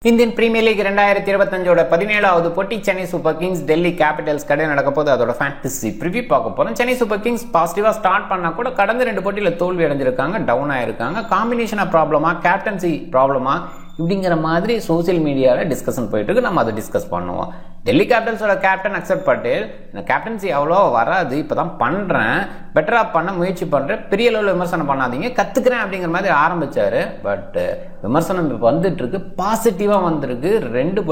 Indian premier league 2025 17வது போட்டி Chennai super Kings Delhi Capitals கடை நடக்க போது அதோட ஃபேண்டசி ப்ரிவ்யூ பார்க்க போறோம். சென்னை சூப்பர் கிங்ஸ் பாசிட்டிவா ஸ்டார்ட் பண்ணா கூட கடந்த 2 போட்டியில தோல்வி அடைஞ்சிருக்காங்க, டவுன் ஆயிருக்காங்க. காம்பினேஷனா ப்ராப்ளமா, கேப்டன்சி ப்ராப்ளமா இப்படிங்கிற மாதிரி சோசியல் மீடியாவில் டிஸ்கஷன் போயிட்டு இருக்கு. நம்ம அதை டிஸ்கஸ் பண்ணுவோம். டெல்லி கேபிட்டல்ஸோட கேப்டன் அக்செப்ட் பட்டேல் இந்த கேப்டன்சி அவ்வளோ வராது, இப்போதான் பண்றேன், பெட்டரா பண்ண முயற்சி பண்றேன், பெரிய அளவில் விமர்சனம் பண்ணாதீங்க, கத்துக்கிறேன் அப்படிங்கிற மாதிரி ஆரம்பிச்சாரு. பட் விமர்சனம் இப்போ வந்துட்டு இருக்கு, பாசிட்டிவா வந்திருக்கு. ரெண்டு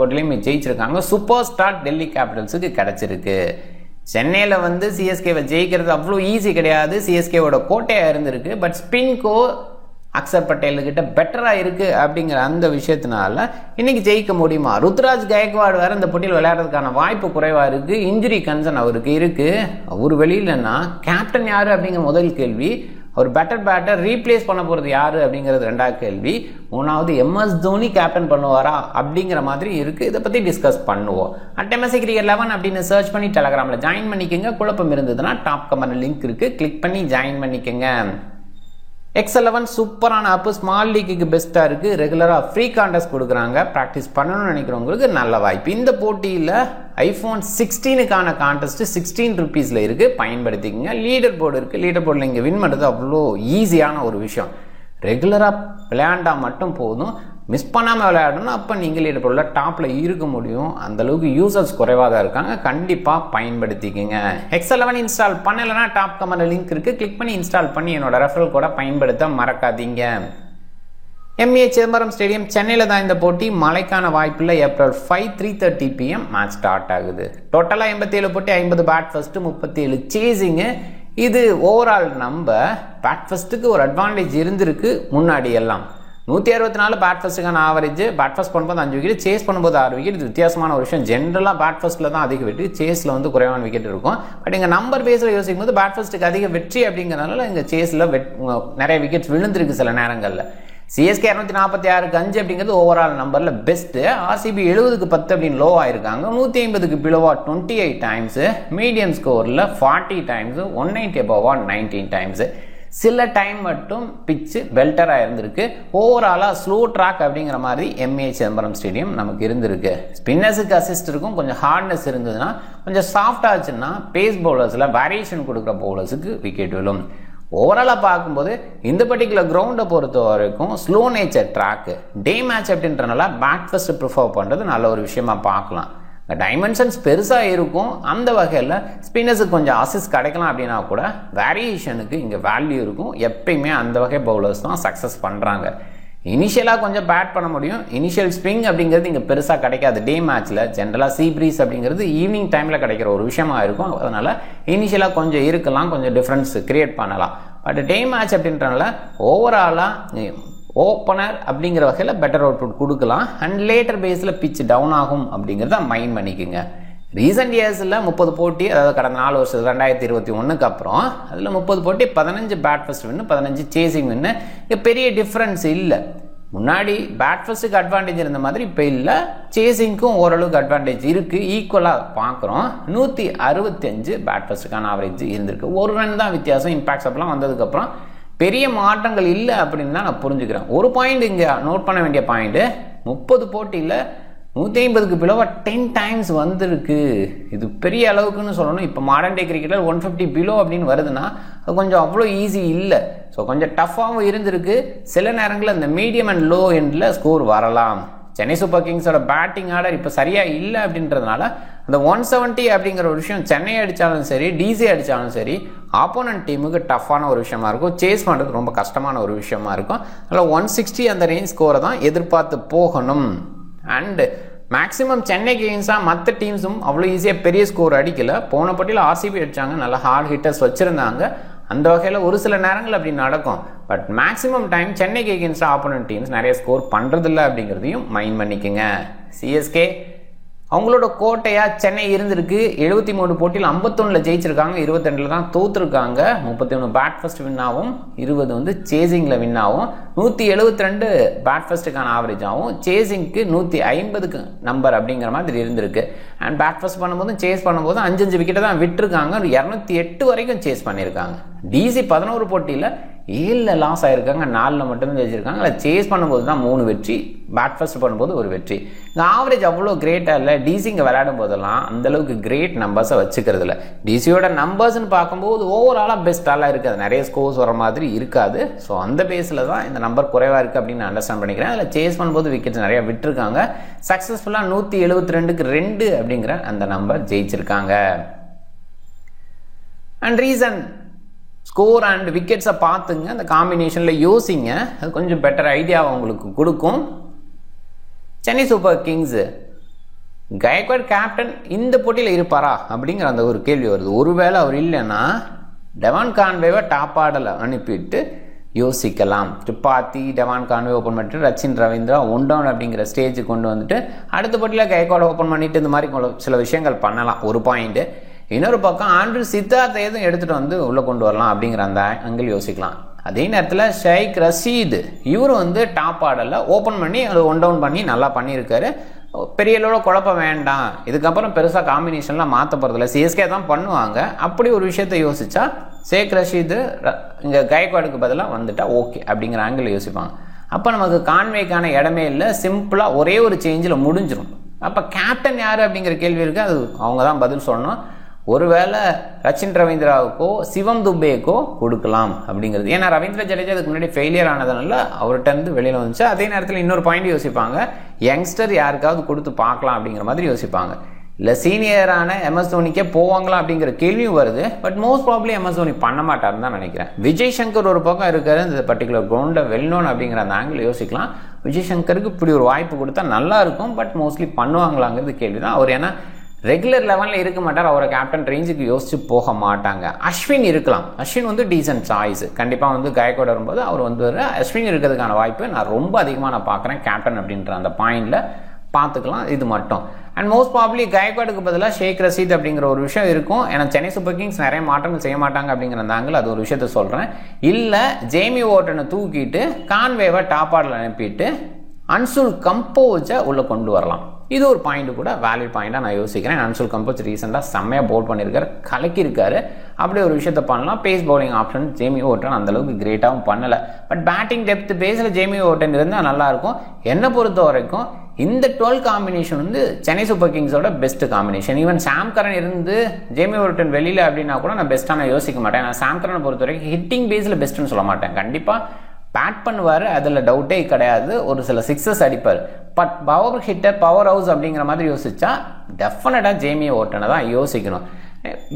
போட்டிலையுமே ஜெயிச்சிருக்காங்க. சூப்பர் ஸ்டார் டெல்லி கேபிட்டல்ஸுக்கு கிடைச்சிருக்கு. சென்னையில் சிஎஸ்கேவை ஜெயிக்கிறது அவ்வளோ ஈஸி கிடையாது, சிஎஸ்கேவோட கோட்டையா இருந்திருக்கு. பட் ஸ்பின்கோ அக்சர் பட்டேல் கிட்ட பெட்டரா இருக்கு அப்படிங்கிற அந்த விஷயத்தினால இன்னைக்கு ஜெயிக்க முடியுமா? ருத்ராஜ் கயக்வாட் வேற இந்த போட்டியில் விளையாடுறதுக்கான வாய்ப்பு குறைவா இருக்கு. இன்ஜுரி கன்சர்ன் அவருக்கு இருக்கு. அவர் வெளியிலன்னா கேப்டன் யாரு அப்படிங்கிற முதல் கேள்வி. அவர் பேட்டர் ரீப்ளேஸ் பண்ண போறது யாரு அப்படிங்கிறது ரெண்டாவது கேள்வி. மூணாவது MS தோனி கேப்டன் பண்ணுவாரா அப்படிங்கிற மாதிரி இருக்கு. இதை பத்தி டிஸ்கஸ் பண்ணுவோம். MSC Cricket 11 அப்படின்னு சர்ச் பண்ணி டெலகிராம்ல ஜாயின் பண்ணிக்கோங்க. குழப்பம் இருந்ததுன்னா டாப் கமெண்ட் லிங்க் இருக்கு, கிளிக் பண்ணி ஜாயின் பண்ணிக்கோங்க. X11 சூப்பரான ஆப், ஸ்மால் லீக்கு பெஸ்டா இருக்கு. ரெகுலரா ஃப்ரீ கான்டெஸ்ட் கொடுக்குறாங்க. பிராக்டிஸ் பண்ணணும்னு நினைக்கிறவங்களுக்கு நல்ல வாய்ப்பு. இந்த போட்டியில் iPhone 16க்கான கான்டெஸ்ட் 16 ரூபீஸ்ல இருக்கு, பயன்படுத்திக்கங்க. லீடர் போர்டு இருக்கு, லீடர் போர்டில் இங்கே வின் பண்ணுறது அவ்வளோ ஈஸியான ஒரு விஷயம். ரெகுலரா விளையாண்டா மட்டும் போதும், மிஸ் பண்ணாமல் விளையாடணும். அப்போ நீங்கள் லீடர் போர்டில் டாப்பில் இருக்க முடியும். அந்த அளவுக்கு யூசர்ஸ் குறைவாக தான் இருக்காங்க. கண்டிப்பாக பயன்படுத்திக்கங்க. X11 இன்ஸ்டால் பண்ணலைன்னா டாப் கமெண்ட் லிங்க் இருக்கு, கிளிக் பண்ணி இன்ஸ்டால் பண்ணி என்னோட ரெஃபரல் கூட பயன்படுத்த மறக்காதீங்க. MA சிதம்பரம் ஸ்டேடியம் சென்னையில் தான் இந்த போட்டி. மழைக்கான வாய்ப்பில்லை. April 5 3:30 PM மேட்ச் ஸ்டார்ட் ஆகுது. டோட்டலாக 87 போட்டி, 50 பேட் ஃபர்ஸ்ட், 37 சேசிங்கு. இது ஓவரால் நம்ம பேட் ஃபர்ஸ்ட்டுக்கு ஒரு அட்வான்டேஜ் இருந்திருக்கு. முன்னாடி எல்லாம் 164 பேட் ஃபர்ஸ்ட்டுக்கான ஆவரேஜ். பேட் ஃபர்ஸ்ட் பண்ணும்போது 5 விக்கெட், சேஸ் பண்ணும்போது 6 விக்கெட். இது வித்தியாசமான ஒரு விஷயம். ஜென்ரலாக பேட் ஃபர்ஸ்ட்டில் தான் அதிக விக்கெட், சேஸில் குறைவான விக்கெட் இருக்கும். பட் இங்கே நம்பர் பேஸில் யோசிக்கும் போது பேட் ஃபர்ஸ்ட்டுக்கு அதிக வெற்றி அப்படிங்கிறதுனால இங்கே சேஸில் நிறைய விக்கெட்ஸ் விழுந்திருக்கு சில நேரங்களில். சிஎஸ்கே 246க்கு 5 அப்படிங்கிறது ஓவரால் நம்பரில் பெஸ்ட்டு. RCB 70க்கு 10 அப்படின்னு லோ ஆயிருக்காங்க. 150க்கு பிலோவா 28 டைம்ஸ், மீடியம் ஸ்கோரில் 40 டைம்ஸ், 190 அபோவா 19 டைம்ஸ். சில டைம் மட்டும் பிச்சு பெல்டராக இருந்திருக்கு. ஓவராலாக ஸ்லோ ட்ராக் அப்படிங்கிற மாதிரி MA சிதம்பரம் ஸ்டேடியம் நமக்கு இருந்திருக்கு. ஸ்பின்னர்ஸுக்கு அசிஸ்ட் இருக்கும். கொஞ்சம் ஹார்ட்னஸ் இருந்ததுன்னா, கொஞ்சம் சாஃப்ட் ஆச்சுன்னா பேஸ் பவுலர்ஸில் வேரியேஷன் கொடுக்குற பவுலர்ஸுக்கு விக்கெட் விழும். ஓவராலாக பார்க்கும்போது இந்த பர்டிகுலர் கிரவுண்டை பொறுத்த வரைக்கும் slow nature track, day match அப்படின்றனால பேட் ஃபர்ஸ்ட் ப்ரிஃபர் பண்ணுறது நல்ல ஒரு விஷயமா பார்க்கலாம். டைமென்ஷன்ஸ் பெருசாக இருக்கும். அந்த வகையில் ஸ்பின்னர்ஸுக்கு கொஞ்சம் அசிஸ்ட் கிடைக்கலாம் அப்படின்னா கூட வேரியேஷனுக்கு இங்கே வேல்யூ இருக்கும். எப்பயுமே அந்த வகை பவுலர்ஸ் தான் சக்ஸஸ் பண்ணுறாங்க. இனிஷியலாக கொஞ்சம் பேட் பண்ண முடியும். இனிஷியல் ஸ்விங் அப்படிங்கிறது இங்கே பெருசாக கிடைக்காது. டே மேட்ச்சில் ஜென்ரலாக சீ ப்ரீஸ் அப்படிங்கிறது ஈவினிங் டைமில் கிடைக்கிற ஒரு விஷயமா இருக்கும். அதனால் இனிஷியலாக கொஞ்சம் இருக்கலாம், கொஞ்சம் டிஃப்ரென்ஸ் கிரியேட் பண்ணலாம். பட் டே மேட்ச் அப்படின்றனால ஓவராலாக ஓப்பனர் அப்படிங்கிற வகையில் பெட்டர் அவுட்புட் கொடுக்கலாம். அண்ட் லேட்டர் பேஸில் பிச் டவுன் ஆகும் அப்படிங்கிறத மைண்ட் பண்ணிக்கோங்க. ரீசெண்ட் இயர்ஸில் 30 போட்டி, அதாவது கடந்த 4 வருஷம் 2021க்கு அப்புறம் அதில் 30 போட்டி 15 பேட் ஃபர்ஸ்ட் வின்னு, 15 சேசிங் வின்னு. இங்கே பெரிய டிஃப்ரென்ஸ் இல்லை. முன்னாடி பேட் ஃபர்ஸ்ட்டுக்கு அட்வான்டேஜ் இருந்த மாதிரி இப்போ இல்லை. சேசிங்க்கும் ஓரளவுக்கு அட்வான்டேஜ் இருக்குது. ஈக்குவலாக பார்க்குறோம். 165 பேட் ஃபர்ஸ்ட்டுக்கான ஆவரேஜ் இருந்திருக்கு. ஒரு ரன் தான் வித்தியாசம். இம்பாக்ட்ஸ் அப்பெல்லாம் வந்ததுக்கப்புறம் பெரிய மாற்றங்கள் இல்லை அப்படின்னு தான் நான் புரிஞ்சுக்கிறேன். ஒரு பாயிண்ட் இங்கே நோட் பண்ண வேண்டிய பாயிண்ட், 30 போட்டியில் 150க்கு பிலோவா 10 டைம்ஸ் வந்திருக்கு. இது பெரிய அளவுக்குன்னு சொல்லணும். இப்போ மாடர்ன் டே கிரிக்கெட்டில் 150 பிலோ அப்படின்னு வருதுன்னா அது கொஞ்சம் அவ்வளோ ஈஸி இல்லை. ஸோ கொஞ்சம் டஃப்பாகவும் இருந்திருக்கு. சில நேரங்களில் இந்த மீடியம் அண்ட் லோ எண்டில் ஸ்கோர் வரலாம். சென்னை சூப்பர் கிங்ஸோட பேட்டிங் ஆர்டர் இப்போ சரியாக இல்லை அப்படின்றதுனால அந்த 170 அப்படிங்கிற ஒரு விஷயம் சென்னை அடித்தாலும் சரி, DC அடித்தாலும் சரி, ஆப்போனன்ட் டீமுக்கு டஃப்பான ஒரு விஷயமா இருக்கும். சேஸ் பண்ணுறது ரொம்ப கஷ்டமான ஒரு விஷயமா இருக்கும். அதனால் 160 அந்த ரேஞ்ச் ஸ்கோரை தான் எதிர்பார்த்து போகணும். அண்டு மேக்ஸிமம் சென்னைக்கு எகெயின்ஸ்டாக மற்ற டீம்ஸும் அவ்வளோ ஈஸியாக பெரிய ஸ்கோர் அடிக்கல. போன போட்டியில் RCB அடித்தாங்க, நல்லா ஹார்ட் ஹிட்டர்ஸ் வச்சுருந்தாங்க. அந்த வகையில் ஒரு சில நேரங்கள் அப்படி நடக்கும். பட் மேக்ஸிமம் டைம் சென்னைக்கு எகெயின்ஸ்டாக ஆப்போனன்ட் டீம்ஸ் நிறைய ஸ்கோர் பண்ணுறதில்ல அப்படிங்கிறதையும் மைண்ட் பண்ணிக்கோங்க. CSK அவங்களோட கோட்டையா சென்னை இருந்திருக்கு. 73 போட்டியில் 51ல் ஜெயிச்சிருக்காங்க, 22ல் தான் தோத்துருக்காங்க. 31 பேட் ஃபர்ஸ்ட் வின்னாகவும், 20 சேசிங்கில் வின்னாகவும், 172 பேட் ஃபர்ஸ்ட்டுக்கான ஆவரேஜ் ஆகும், சேசிங்க்கு 150க்கு நம்பர் அப்படிங்கிற மாதிரி இருந்திருக்கு. அண்ட் பேட் ஃபர்ஸ்ட் பண்ணும்போதும் சேஸ் பண்ணும்போதும் 5 விக்கெட்டை தான் விட்டுருக்காங்க. 208 வரைக்கும் சேஸ் பண்ணியிருக்காங்க. DC 11 போட்டியில் 7ல் லாஸ் ஆகிருக்காங்க, 4ல் மட்டும்தான் ஜெயிச்சிருக்காங்க. அதில் சேஸ் பண்ணும்போது தான் 3 வெற்றி, பேட் ஃபர்ஸ்ட் பண்ணும்போது ஒரு வெற்றி. இந்த ஆவரேஜ் அவ்வளோ கிரேட்டாக இல்லை. டிசிங்க விளையாடும் போதெல்லாம் அந்தளவுக்கு கிரேட் நம்பர்ஸை வச்சுக்கிறது இல்லை. டிசியோட நம்பர்ஸ்ன்னு பார்க்கும்போது ஓவராலாக பெஸ்ட்டாலாம் இருக்காது, நிறைய ஸ்கோர்ஸ் வர மாதிரி இருக்காது. ஸோ அந்த பேஸில் தான் இந்த நம்பர் குறைவாக இருக்குது அப்படின்னு நான் அண்டர்ஸ்டாண்ட் பண்ணிக்கிறேன். அதில் சேஸ் பண்ணும்போது விக்கெட்ஸ் நிறையா விட்டுருக்காங்க. சக்ஸஸ்ஃபுல்லாக 172க்கு 2 அப்படிங்கிற அந்த நம்பர் ஜெயிச்சிருக்காங்க. அண்ட் ரீசன் ஸ்கோர் அண்ட் விக்கெட்ஸை பார்த்துங்க, அந்த காம்பினேஷனில் யோசிங்க, அது கொஞ்சம் பெட்டர் ஐடியாவை உங்களுக்கு கொடுக்கும். சென்னை சூப்பர் கிங்ஸு கயக்வாட் கேப்டன் இந்த போட்டியில் இருப்பாரா அப்படிங்கிற அந்த ஒரு கேள்வி வருது. ஒருவேளை அவர் இல்லைன்னா டெவான் கான்வேவை டாப் ஆர்டரில் அனுப்பிட்டு யோசிக்கலாம். திரிபாதி, டெவான் கான்வே ஓப்பன் பண்ணிட்டு ரச்சின் ரவீந்திரா 1 டவுன் அப்படிங்கிற ஸ்டேஜுக்கு கொண்டு வந்துட்டு அடுத்த போட்டியில் கயக்வாட் ஓப்பன் பண்ணிட்டு இந்த மாதிரி சில விஷயங்கள் பண்ணலாம். ஒரு பாயிண்ட். இன்னொரு பக்கம் ஆண்ட்ரூ சித்தார்த்தை எதுவும் எடுத்துகிட்டு வந்து உள்ளே கொண்டு வரலாம் அப்படிங்கிற அந்த ஆங்கிள் யோசிக்கலாம். அதே நேரத்தில் ஷேக் ரஷீது இவர் டாப் ஆர்டரில் ஓப்பன் பண்ணி அது 1 டவுன் பண்ணி நல்லா பண்ணியிருக்காரு. பெரிய அளவில் குழப்பம் வேண்டாம், இதுக்கப்புறம் பெருசாக காம்பினேஷன்லாம் மாற்ற போகிறதில்ல, சிஎஸ்கே தான் பண்ணுவாங்க. அப்படி ஒரு விஷயத்தை யோசிச்சா ஷேக் ரஷீது இங்கே கயக்வாடுக்கு பதிலாக வந்துட்டா ஓகே அப்படிங்கிற ஆங்கிள் யோசிப்பாங்க. அப்போ நமக்கு கான்வேக்கான இடமே இல்லை, சிம்பிளாக ஒரே ஒரு சேஞ்சில் முடிஞ்சிடும். அப்போ கேப்டன் யார் அப்படிங்கிற கேள்வி இருக்குது, அது அவங்க தான் பதில் சொல்லணும். ஒருவேளை ரச்சின் ரவீந்திராவுக்கோ சிவம் துபேக்கோ கொடுக்கலாம் அப்படிங்கிறது. ஏன்னா ரவீந்திர ஜடேஜா அதுக்கு முன்னாடி ஃபெயிலியர் ஆனதுனால அவர்கிட்ட இருந்து வெளியில் வந்துச்சு. அதே நேரத்தில் இன்னொரு பாயிண்ட் யோசிப்பாங்க, யங்ஸ்டர் யாருக்காவது கொடுத்து பார்க்கலாம் அப்படிங்கிற மாதிரி யோசிப்பாங்க. இல்லை சீனியரான எம்எஸ் தோனிக்கே போவாங்களா அப்படிங்கிற கேள்வியும் வருது. But most probably MS Dhoni பண்ண மாட்டாருன்னு தான் நினைக்கிறேன். விஜய் சங்கர் ஒரு பக்கம் இருக்காரு, இந்த பர்டிகுலர் கிரவுண்டை வெல்லணும் அப்படிங்கிற அந்த ஆங்கிள் யோசிக்கலாம். விஜய் சங்கருக்கு இப்படி ஒரு வாய்ப்பு கொடுத்தா நல்லா இருக்கும், பட் மோஸ்ட்லி பண்ணுவாங்களாங்கிறது கேள்வி தான். அவர் ஏன்னா ரெகுலர் லெவலில் இருக்க மாட்டார், அவரை கேப்டன் ரேஞ்சுக்கு யோசிச்சு போக மாட்டாங்க. அஸ்வின் இருக்கலாம், அஸ்வின் டீசென்ட் சாய்ஸ். கண்டிப்பாக கயக்வாட் வரும்போது அவர் அஸ்வின் இருக்கிறதுக்கான வாய்ப்பு நான் ரொம்ப அதிகமாக நான் பார்க்குறேன் கேப்டன் அப்படின்ற அந்த பாயிண்டில் பார்த்துக்கலாம். இது மட்டும். அண்ட் மோஸ்ட் ப்ராப்ளி கயக்வாடுக்கு பதிலாக ஷேக் ரஷீத் அப்படிங்கிற ஒரு விஷயம் இருக்கும். ஏன்னா சென்னை சூப்பர் கிங்ஸ் நிறைய மாற்றங்கள் செய்ய மாட்டாங்க அப்படிங்கிற அந்த ஆங்கிள் அது ஒரு விஷயத்த சொல்கிறேன். இல்லை ஜேமி வார்டனை தூக்கிட்டு கான்வேவை டாப் ஆர்டரில் அனுப்பிட்டு அன்சுல் கம்போஸை உள்ளே கொண்டு வரலாம். இது ஒரு பாயிண்ட் கூட வேலிட் பாயிண்டாக நான் யோசிக்கிறேன். அன்சுல் கம்போஸ் ரீசெண்டாக செம்மையாக போல் பண்ணியிருக்காரு, கலக்கியிருக்காரு. அப்படி ஒரு விஷயத்த பண்ணலாம். Pace bowling option Jamie Overton அந்தளவுக்கு கிரேட்டாகவும் பண்ணலை. பட் பேட்டிங் டெப்த் பேஸில் ஜேமி வார்டன் இருந்தால் நல்லாயிருக்கும். என்னை பொறுத்த வரைக்கும் இந்த 12 காம்பினேஷன் சென்னை சூப்பர் கிங்ஸோட best combination. Even Sam Curran இருந்து ஜேமி வார்டன் வெளியில் அப்படின்னா கூட நான் பெஸ்ட்டாக நான் யோசிக்க மாட்டேன். நான் சாம் கரனை பொறுத்த வரைக்கும் ஹிட்டிங் பேஸில் பெஸ்ட்டுன்னு சொல்ல மாட்டேன். கண்டிப்பாக பேட் பண்ணுவார், அதில் டவுட்டே கிடையாது. ஒரு சில சிக்ஸஸ் அடிப்பார். But power hitter, power house அப்படிங்கிற மாதிரி யோசிச்சா டெஃபினட்டாக ஜேமி வார்டனை தான் யோசிக்கணும்.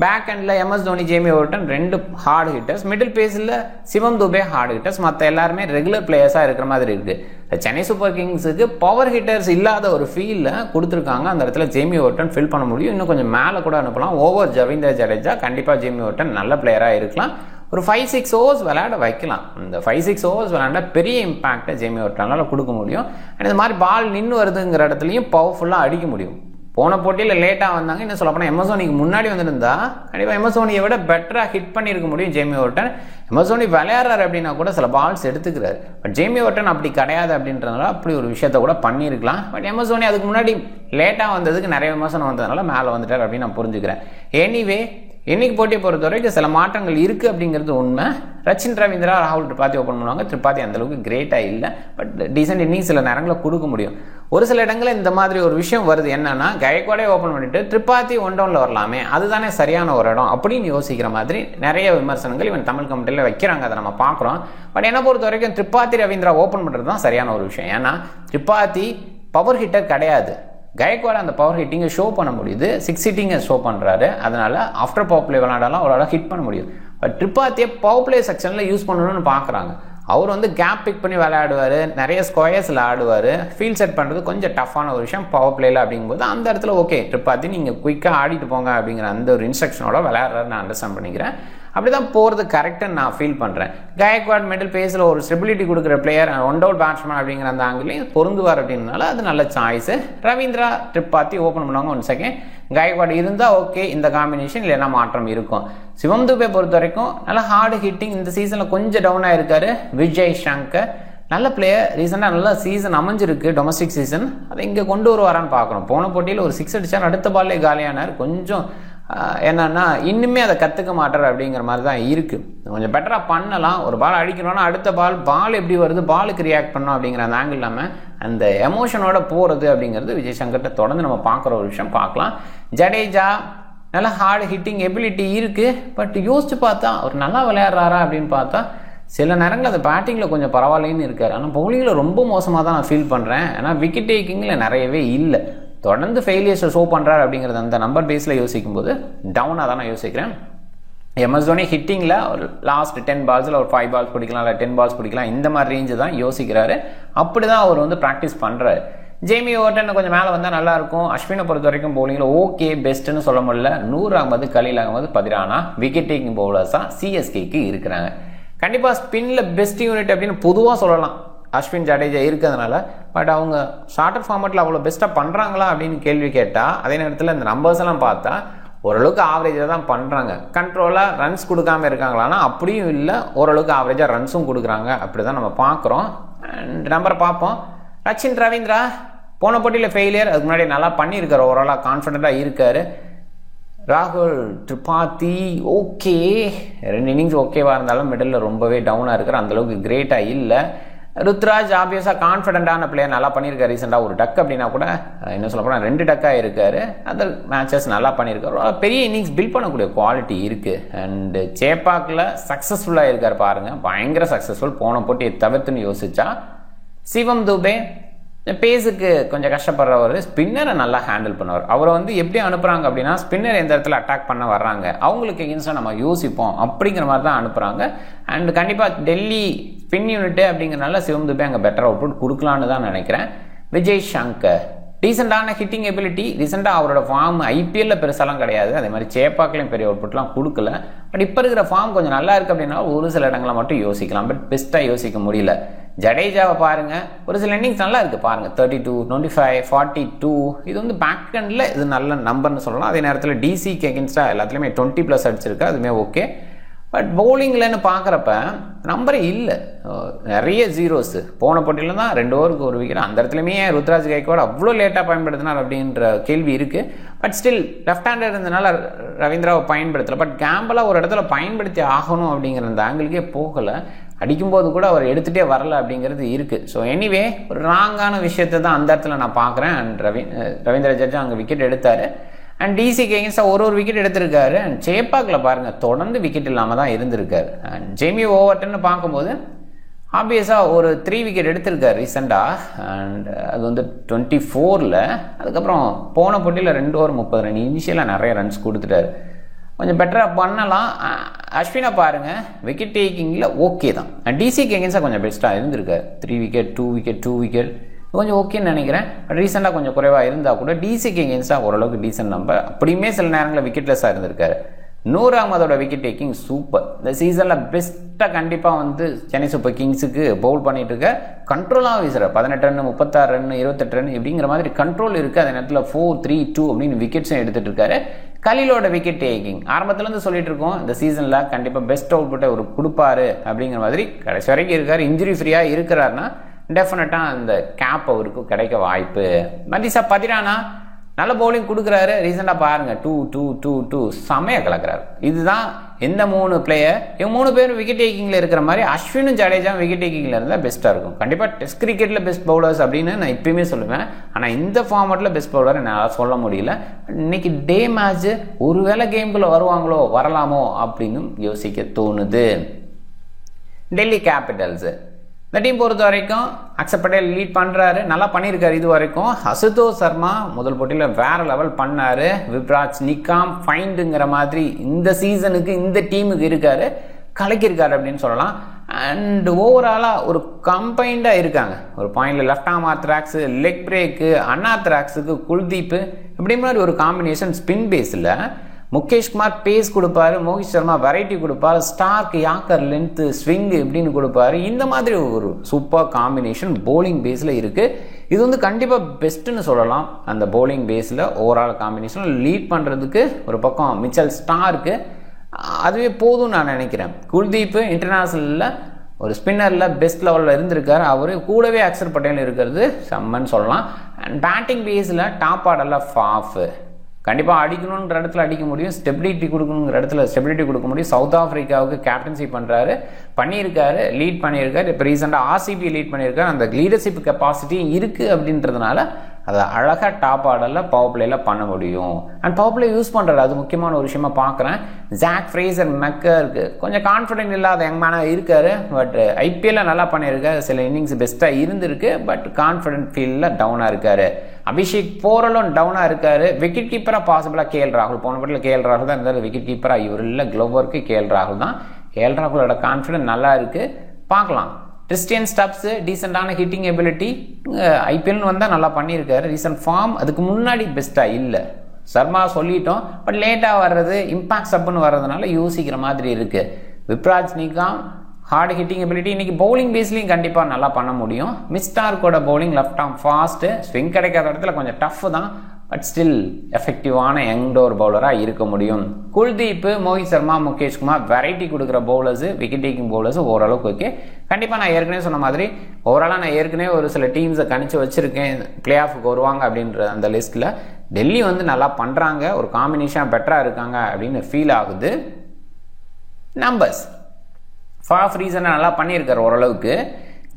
Back handle MS Dhoni, Jamie Overton 2 hard hitters. Middle பேஸில் சிவம் துபே ஹார்ட் ஹிட்டர்ஸ். மற்ற எல்லாருமே ரெகுலர் பிளேயர்ஸாக இருக்கிற மாதிரி இருக்குது. சென்னை சூப்பர் கிங்ஸுக்கு பவர் ஹிட்டர்ஸ் இல்லாத ஒரு ஃபீல்டில் கொடுத்துருக்காங்க. அந்த இடத்துல ஜேமி வார்டன் ஃபில் பண்ண முடியும். இன்னும் கொஞ்சம் மேலே கூட அனுப்பலாம். ஓவர் ரவீந்திர ஜடேஜா கண்டிப்பாக ஜேமி வார்டன் நல்ல பிளேயராக இருக்கலாம். ஒரு 5-6 ஓவர்ஸ் விளையாட வைக்கலாம். இந்த 5-6 ஓவர்ஸ் விளையாண்டா பெரிய இம்பாக்டை ஜேமி வார்டனால் கொடுக்க முடியும். அண்ட் இந்த மாதிரி பால் நின்று வருதுங்கிற இடத்துலையும் பவர்ஃபுல்லாக அடிக்க முடியும். போன போட்டியில் லேட்டாக வந்தாங்க, இன்னும் சொல்லப்போனால் எம்எஸ் தோனிக்கு முன்னாடி வந்துருந்தா கண்டிப்பாக எம்எஸ் தோனியை விட பெட்டராக ஹிட் பண்ணியிருக்க முடியும் ஜேமி வார்டன். எம்எஸ் தோனி விளையாடுறாரு அப்படின்னா கூட சில பால்ஸ் எடுத்துக்கிறாரு. பட் ஜேமி வார்டன் அப்படி கிடையாது அப்படின்றதுனால அப்படி ஒரு விஷயத்த கூட பண்ணியிருக்கலாம். பட் எம்எஸ் தோனி அதுக்கு முன்னாடி லேட்டாக வந்ததுக்கு நிறைய விமர்சனம் வந்ததுனால மேலே வந்துட்டார் அப்படின்னு நான் புரிஞ்சுக்கிறேன். எனிவே இன்னைக்கு போட்டியை பொறுத்த வரைக்கும் சில மாற்றங்கள் இருக்குது அப்படிங்கிறது உண்மை. ரச்சின் ரவீந்திரா, ராகுல் திரிபாதி ஓப்பன் பண்ணுவாங்க. திரிபாதி அந்தளவுக்கு கிரேட்டாக இல்லை, பட் டீசென்ட் இன்னிங் சில நேரங்களில் கொடுக்க முடியும். ஒரு சில இடங்களில் இந்த மாதிரி ஒரு விஷயம் வருது. என்னன்னா கயக்வாடே ஓப்பன் பண்ணிட்டு திரிபாதி 1 டவுனில் வரலாமே, அதுதானே சரியான ஒரு இடம் அப்படின்னு யோசிக்கிற மாதிரி நிறைய விமர்சனங்கள் இவன் தமிழ் கமெண்ட்டில் வைக்கிறாங்க. அதை நம்ம பார்க்குறோம். பட் என்னை பொறுத்த வரைக்கும் திரிபாதி ரவீந்திரா ஓப்பன் பண்ணுறது தான் சரியான ஒரு விஷயம். ஏன்னா திரிபாதி பவர் ஹிட்டர் கிடையாது. கயக்வாட் அந்த பவர் ஹிட்டிங்கை ஷோ பண்ண முடியுது, 6 ஹிட்டிங்கை ஷோ பண்ணுறாரு. அதனால ஆஃப்டர் பவர் பிளே விளையாடலாம் அவரால் ஹிட் பண்ண முடியும். பட் திரிபாதியை பவர் பிளே செக்ஷனில் யூஸ் பண்ணணும்னு பார்க்குறாங்க. அவர் கேப் பிக் பண்ணி விளையாடுவார், நிறைய ஸ்கொயர்ஸில் ஆடுவார். ஃபீல்ட் செட் பண்ணுறது கொஞ்சம் டஃப்பான ஒரு விஷயம் பவர் பிளேயில். அப்படிங்கும்போது அந்த இடத்துல ஓகே திரிபாதி நீங்கள் குயிக்காக ஆடிட்டு போங்க அப்படிங்கிற அந்த ஒரு இன்ஸ்ட்ரக்ஷனோட விளையாடுறாரு நான் அண்டர்ஸ்டாண்ட் பண்ணிக்கிறேன். அப்படி தான் போகிறது கரெக்டுன்னு நான் ஃபீல் பண்ணுறேன். கயக்வாட் மிடில் பேஸில் ஒரு ஸ்டெபிலிட்டி கொடுக்குற பிளேயர், 1 டவுன் பேட்ஸ்மேன் அப்படிங்கிற அந்த ஆங்கிலையும் பொருந்துவார் அப்படின்னால அது நல்ல சாய்ஸு. ரவீந்திரா திரிபாதி ஓப்பன் பண்ணுவாங்க 1 செகண்ட். கயக்வாட் இருந்தால் ஓகே இந்த காம்பினேஷன், இல்லைன்னா மாற்றம் இருக்கும். சிவம் துபே பொறுத்த வரைக்கும் நல்லா ஹார்டு ஹிட்டிங், இந்த சீசனில் கொஞ்சம் டவுனாக இருக்காரு. விஜய் சங்கர் நல்ல பிளேயர், ரீசெண்டாக நல்ல சீசன் அமைஞ்சிருக்கு, டொமஸ்டிக் சீசன். அதை இங்கே கொண்டு வருவாரான்னு பார்க்குறோம். போன போட்டியில் ஒரு 6 அடிச்சார், அடுத்த பால்லே காலியானார். கொஞ்சம் என்னன்னா இன்னுமே அதை கற்றுக்க மாட்டார் அப்படிங்கிற மாதிரி தான் இருக்குது. கொஞ்சம் பெட்டராக பண்ணலாம். ஒரு பால் அடிக்கணும்னா அடுத்த பால் எப்படி வருது, பாலுக்கு ரியாக்ட் பண்ணணும் அப்படிங்கிற அந்த ஆங்கிள் இல்லாமல் அந்த எமோஷனோட போகிறது அப்படிங்கிறது விஜய் சங்கர்கிட்ட தொடர்ந்து நம்ம பார்க்குற ஒரு விஷயம் பார்க்கலாம். ஜடேஜா நல்லா ஹார்டு ஹிட்டிங் எபிலிட்டி இருக்குது. பட் யோசிச்சு பார்த்தா அவர் நல்லா விளையாடுறாரா அப்படின்னு பார்த்தா சில நேரங்கள் அந்த பேட்டிங்கில் கொஞ்சம் பரவாயில்லைன்னு இருக்கார். ஆனால் பவுலிங்கில் ரொம்ப மோசமாக தான் நான் ஃபீல் பண்ணுறேன். ஏன்னா விக்கெட் டேக்கிங்கில் நிறையவே இல்லை. தொடர்ந்து ஃபெயிலியர்ஸை ஷோ பண்ணுறாரு அப்படிங்கிறது அந்த நம்பர் பேஸில் யோசிக்கும்போது டவுனாக தான் நான் யோசிக்கிறேன். MS தோனி ஹிட்டிங்கில் ஒரு லாஸ்ட் 10 பால்ஸில் ஒரு 5 பால்ஸ் பிடிக்கலாம், இல்லை 10 பால்ஸ் பிடிக்கலாம், இந்த மாதிரி ரேஞ்சு தான் யோசிக்கிறாரு. அப்படி தான் அவர் வந்து ப்ராக்டிஸ் பண்ணுறாரு. ஜேமி ஓவர்டன் கொஞ்சம் மேலே வந்தால் நல்லாயிருக்கும். அஸ்வினை பொறுத்த வரைக்கும் பவுலிங்கில் ஓகே பெஸ்ட்டுன்னு சொல்ல முடியல. நூர் அகமது, கலீல் அகமது, பதிரானா விக்கெட் டேக்கிங் பவுலர்ஸாக சிஎஸ்கேக்கு இருக்கிறாங்க. கண்டிப்பாக ஸ்பின்னில் பெஸ்ட் யூனிட் அப்படின்னு பொதுவாக சொல்லலாம் அஸ்வின் ஜடேஜா இருக்கிறதுனால. பட் அவங்க ஷார்ட்டர் ஃபார்மேட்டில் அவ்வளோ பெஸ்ட்டாக பண்ணுறாங்களா அப்படின்னு கேள்வி கேட்டால் அதே நேரத்தில் இந்த நம்பர்ஸ் எல்லாம் பார்த்தா ஓரளவுக்கு ஆவரேஜாக தான் பண்ணுறாங்க. கண்ட்ரோலாக ரன்ஸ் கொடுக்காமல் இருக்காங்களான்னா அப்படியும் இல்லை, ஓரளவுக்கு ஆவரேஜாக ரன்ஸும் கொடுக்குறாங்க. அப்படி தான் நம்ம பார்க்குறோம். அண்ட் நம்பரை பார்ப்போம். ரச்சின் ரவீந்திரா போன போட்டியில் ஃபெயிலியர், அதுக்கு முன்னாடி நல்லா பண்ணியிருக்காரு, ஓரளவு கான்ஃபிடென்ட்டாக இருக்கார். ராகுல் திரிபாதி ஓகே, 2 இன்னிங்ஸ் ஓகேவாக இருந்தாலும் மிடில் ரொம்பவே டவுனாக இருக்கார், அந்தளவுக்கு கிரேட்டாக இல்லை. ருத்ராஜ் ஆப்வியஸாக கான்ஃபிடென்ட்டான பிளேயர், நல்லா பண்ணியிருக்காரு. ரீசெண்டாக ஒரு டக் அப்படின்னா கூட என்ன சொல்ல போனால் 2 டக்காக இருக்கார். அந்த மேட்சஸ் நல்லா பண்ணியிருக்காரு. பெரிய இன்னிங்ஸ் பில்ட் பண்ணக்கூடிய குவாலிட்டி இருக்குது. அண்டு சேப்பாக்கில் சக்ஸஸ்ஃபுல்லாக இருக்கார் பாருங்கள், பயங்கர சக்ஸஸ்ஃபுல். போன போட்டியை தவிர்த்துன்னு யோசிச்சா சிவம் துபே பேஸுக்கு கொஞ்சம் கஷ்டப்படுறவர், ஸ்பின்னரை நல்லா ஹேண்டில் பண்ணுவார். அவரை வந்து எப்படி அனுப்புகிறாங்க அப்படின்னா ஸ்பின்னர் எந்த இடத்துல அட்டாக் பண்ண வர்றாங்க அவங்களுக்கு எகென்ஸ்டாக நம்ம யோசிப்போம் அப்படிங்கிற மாதிரி தான் அனுப்புகிறாங்க. அண்ட் கண்டிப்பாக டெல்லி ஸ்பின் யூனிட்டு அப்படிங்கிறனால சிவம் துபே அங்கே பெட்டர் அவுட்புட் கொடுக்கலான்னு தான் நினைக்கிறேன். விஜய் சங்கர் டீசெண்டான ஹிட்டிங் எபிலிட்டி. ரீசெண்டாக அவரோட ஃபார்ம் ஐபிஎல்ல பெருசாலாம் கிடையாது, அதே மாதிரி சேப்பாக்கிலையும் பெரிய அவுட்புட்லாம் கொடுக்கல. பட் இப்போ இருக்கிற ஃபார்ம் கொஞ்சம் நல்லா இருக்குது அப்படின்னா ஒரு சில இடங்களை மட்டும் யோசிக்கலாம், பட் பெஸ்ட்டாக யோசிக்க முடியல. ஜடேஜாவை பாருங்க, ஒரு சில இன்னிங்ஸ் நல்லா இருக்குது பாருங்க, 32, 25, 42. இது வந்து பேக் எண்டில் இது நல்ல நம்பர்னு சொல்லலாம். அதே நேரத்தில் டிசிக்கு எகென்ஸ்டாக எல்லாத்துலேயுமே 20+ அடிச்சிருக்கு, அதுவுமே ஓகே. பட் பவுலிங்லன்னு பார்க்குறப்ப நம்பரே இல்லை, நிறைய ஜீரோஸு. போன போட்டியில் தான் 2 ஓவருக்கு 1 விக்கெட். அந்த இடத்துலையுமே ருத்ராஜ் கைக்வாட் அவ்வளோ லேட்டாக பயன்படுத்தினார் அப்படின்ற கேள்வி இருக்குது. பட் ஸ்டில் லெஃப்ட் ஹேண்டர் இருந்தனால ரவீந்திராவை பயன்படுத்தலை. பட் கேம்பலாக ஒரு இடத்துல பயன்படுத்தி ஆகணும் அப்படிங்கிற அந்த ஆங்கிளுக்கே போகலை. அடிக்கும்போது கூட அவர் எடுத்துகிட்டே வரல அப்படிங்கிறது இருக்குது. ஸோ எனிவே ஒரு ராங்கான விஷயத்தை தான் அந்த இடத்துல நான் பார்க்குறேன். அண்ட் ரவீந்திர ஜடேஜா அங்கே விக்கெட் எடுத்தார். அண்ட் டிசிக்கு எகென்ஸ்டாக ஒரு விக்கெட் எடுத்திருக்காரு. அண்ட் சேப்பாக்கில் பாருங்கள் தொடர்ந்து விக்கெட் இல்லாமல் தான் இருந்திருக்காரு. அண்ட் ஜேமி ஓவர்டன்னு பார்க்கும்போது ஆப்வியஸாக ஒரு 3 விக்கெட் எடுத்திருக்காரு ரீசெண்டாக. அண்ட் அது வந்து 24ல். அதுக்கப்புறம் போன போட்டியில் 2 ஓவர் 30 ரன், இனிஷியலாக நிறைய ரன்ஸ் கொடுத்துட்டாரு. கொஞ்சம் பெட்டராக பண்ணலாம். அஸ்வினை பாருங்கள் விக்கெட் டேக்கிங்கில் ஓகே தான். டிசிக்கு எகென்ஸ்டாக கொஞ்சம் பெஸ்ட்டாக இருந்திருக்காரு. 3 விக்கெட் 2 விக்கெட் 2 விக்கெட் கொஞ்சம் ஓகேன்னு நினைக்கிறேன். பட் ரீசெண்டாக கொஞ்சம் குறைவாக இருந்தால் கூட டிசிக்கு எகென்ஸ்டாக ஓரளவுக்கு டீசென்ட் நம்பர். அப்படியுமே சில நேரங்களில் விக்கெட்லெஸ்ஸாக இருந்திருக்காரு. நூர் அகமதோட விக்கெட் டேக்கிங் சூப்பர். இந்த சீசனில் பெஸ்ட்டாக கண்டிப்பாக வந்து சென்னை சூப்பர் கிங்ஸுக்கு பவுல் பண்ணிட்டு இருக்க. கண்ட்ரோலாக வீசுகிறார். 18 ரன் 36 ரன் 28 ரன் இப்படிங்கிற மாதிரி கண்ட்ரோல் இருக்குது. அதே நேரத்தில் 4, 3, 2 அப்படின்னு விக்கெட்ஸும் எடுத்துகிட்டு இருக்காரு. கலீலோட விக்கெட் டேக்கிங் ஆரம்பத்துலேருந்து சொல்லிட்டு இருக்கோம், இந்த சீசனில் கண்டிப்பாக பெஸ்ட் அவுட்புட்டை ஒரு கொடுப்பாரு அப்படிங்கிற மாதிரி கடைசி வரைக்கும் இருக்கார். இன்ஜுரி ஃப்ரீயாக இருக்கிறாருன்னா டெஃபினட்டாக அந்த கேப் அவருக்கு கிடைக்க வாய்ப்பு. மதிசா பதிரானா நல்ல பவுலிங் கொடுக்குறாரு. ரீசெண்டாக பாருங்கள் 2, 2, 2, 2 செமையாக கலக்கிறாரு. இதுதான் எந்த 3 பிளேயர், இவங்க 3 பேரும் விக்கெட் டேக்கிங்கில் இருக்கிற மாதிரி அஸ்வினும் ஜடேஜா விக்கெட் டேக்கிங்கில் இருந்தால் பெஸ்ட்டாக இருக்கும். கண்டிப்பாக டெஸ்ட் கிரிக்கெட்டில் பெஸ்ட் பவுலர்ஸ் அப்படின்னு நான் இப்பயுமே சொல்லுவேன். ஆனால் இந்த ஃபார்மேட்டில் பெஸ்ட் பவுலர் என்னால் சொல்ல முடியல. இன்னைக்கு டே மேட்ச்சு ஒருவேளை கேம்குள்ளே வருவாங்களோ வரலாமோ அப்படின்னு யோசிக்க தோணுது. டெல்லி கேபிட்டல்ஸு இந்த டீம் பொறுத்த வரைக்கும் அக்ஷர் பட்டேல் லீட் பண்ணுறாரு, நல்லா பண்ணியிருக்காரு இது வரைக்கும். அசுதோஷ் சர்மா முதல் போட்டியில் வேறு லெவல் பண்ணார். விப்ராஜ் நிக்காம் ஃபைண்டுங்கிற மாதிரி இந்த சீசனுக்கு இந்த டீமுக்கு இருக்கார், கலக்கியிருக்காரு அப்படின்னு சொல்லலாம். அண்ட் ஓவராலாக ஒரு கம்பைண்டாக இருக்காங்க. ஒரு பாயிண்டில் left arm orthodox, leg break, அன்ஆர்த்ராக்ஸுக்கு குல்தீப் இப்படி மாதிரி ஒரு காம்பினேஷன் ஸ்பின் பேஸில். முகேஷ்குமார் பேஸ் கொடுப்பாரு, மோஹித் சர்மா வெரைட்டி கொடுப்பாரு, ஸ்டார்க் யாக்கர் லென்த்து ஸ்விங்கு இப்படின்னு கொடுப்பாரு. இந்த மாதிரி ஒரு சூப்பர் காம்பினேஷன் போலிங் பேஸில் இருக்குது. இது வந்து கண்டிப்பாக பெஸ்ட்டுன்னு சொல்லலாம். அந்த போலிங் பேஸில் ஓவரால் காம்பினேஷன் லீட் பண்ணுறதுக்கு ஒரு பக்கம் மிச்சல் ஸ்டார்க்கு அதுவே போதும்னு நான் நினைக்கிறேன். குல்தீப் இன்டர்நேஷ்னலில் ஒரு ஸ்பின்னரில் பெஸ்ட் லெவலில் இருந்திருக்காரு. அவர் கூடவே அக்ஷர் பட்டேல் இருக்கிறது செம்மன்னு சொல்லலாம். அண்ட் பேட்டிங் பேஸில் டாப் ஆர்டரில் ஃபாஃப் கண்டிப்பாக அடிக்கணுங்கிற இடத்துல அடிக்க முடியும், ஸ்டெபிலிட்டி கொடுக்கணுங்கிற இடத்துல ஸ்டெபிலிட்டி கொடுக்க முடியும். சவுத் ஆஃப்ரிக்காவுக்கு கேப்டன்சி பண்ணியிருக்காரு, லீட் பண்ணியிருக்காரு. இப்போ ரீசெண்டாக ஆர்சிபி லீட் பண்ணியிருக்காரு. அந்த லீடர்ஷிப் கெப்பாசிட்டி இருக்குது அப்படின்றதுனால அதை அழகாக டாப் ஆர்டரில் பவர் பிளேயில் பண்ண முடியும். அண்ட் பவர் பிளே யூஸ் பண்ணுறாரு, அது முக்கியமான ஒரு விஷயமா பார்க்குறேன். ஜாக் ஃப்ரேசர் மெக்கருக்கு கொஞ்சம் கான்ஃபிடென்ட் இல்லாத யங்மேனாக இருக்காரு. பட் ஐபிஎல்ல நல்லா பண்ணியிருக்காரு, சில இன்னிங்ஸ் பெஸ்ட்டாக இருந்திருக்கு. பட் கான்ஃபிடென்ட் ஃபீல்டில் டவுனாக இருக்காரு. அபிஷேக் போரலும் டவுனாக இருக்காரு. விக்கெட் கீப்பராக பாசிபிளாக கேஎல் ராகுல், போன பட்டில் கேஎல் ராகுல் தான் இருந்தார் விக்கெட் கீப்பராக. இவர் இல்லை, க்ளோவருக்கு கேஎல் ராகுல் தான். கேஎல் ராகுலோட கான்ஃபிடென்ட் நல்லா இருக்குது, பார்க்கலாம். கிறிஸ்டியன் ஸ்டப்ஸ் டீசெண்டான ஹிட்டிங் எபிலிட்டி, ஐபிஎல்னு வந்தால் நல்லா பண்ணியிருக்காரு. ரீசன்ட் ஃபார்ம் அதுக்கு முன்னாடி பெஸ்ட்டாக இல்லை. சர்மா சொல்லிட்டோம், பட் லேட்டாக வர்றது, இம்பாக்ட் சப்புன்னு வர்றதுனால யோசிக்கிற மாதிரி இருக்குது. Vipraj Nigam hard hitting ability, இன்னைக்கு பவுலிங் பேஸ்லையும் கண்டிப்பாக நல்லா பண்ண முடியும். மிஸ்டார்க்கோட bowling left arm fast, swing கிடைக்காத இடத்துல கொஞ்சம் டஃப் தான். பட் ஸ்டில் எஃபெக்டிவான யங்டோர் பவுலராக இருக்க முடியும். குல்தீப், மோஹித் சர்மா, முகேஷ் குமார் வெரைட்டி கொடுக்குற பவுலர்ஸு, விக்கெட் டேக்கிங் பவுலர்ஸ் ஓரளவுக்கு ஓகே. கண்டிப்பாக நான் ஏற்கனவே சொன்ன மாதிரி ஓவராலாக நான் ஏற்கனவே ஒரு சில டீம்ஸை கணிச்சு வச்சுருக்கேன் பிளே ஆஃபுக்கு வருவாங்க அப்படின்ற அந்த லிஸ்ட்டில். டெல்லி வந்து நல்லா பண்ணுறாங்க, ஒரு காம்பினேஷன் பெட்டராக இருக்காங்க அப்படின்னு ஃபீல் ஆகுது. நம்பர்ஸ் ஃபாஃப் ரீசனை நல்லா பண்ணியிருக்காரு ஓரளவுக்கு.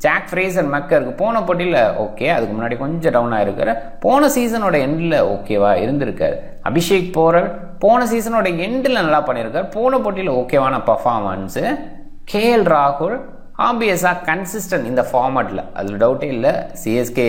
ஜாக் ஃப்ரேசர் மெக்கருக்கு போன போட்டியில் ஓகே, அதுக்கு முன்னாடி கொஞ்சம் டவுனாக இருக்காரு. போன சீசனோட எண்டில் ஓகேவா இருந்திருக்காரு. அபிஷேக் போரல் போன சீசனோட எண்டில் நல்லா பண்ணியிருக்காரு, போன போட்டியில் ஓகேவான பர்ஃபார்மன்ஸு. கேஎல் ராகுல் ஆம்பியஸாக கன்சிஸ்டன்ட் இந்த ஃபார்மேட்டில், அதில் டவுட்டே இல்லை. சிஎஸ்கே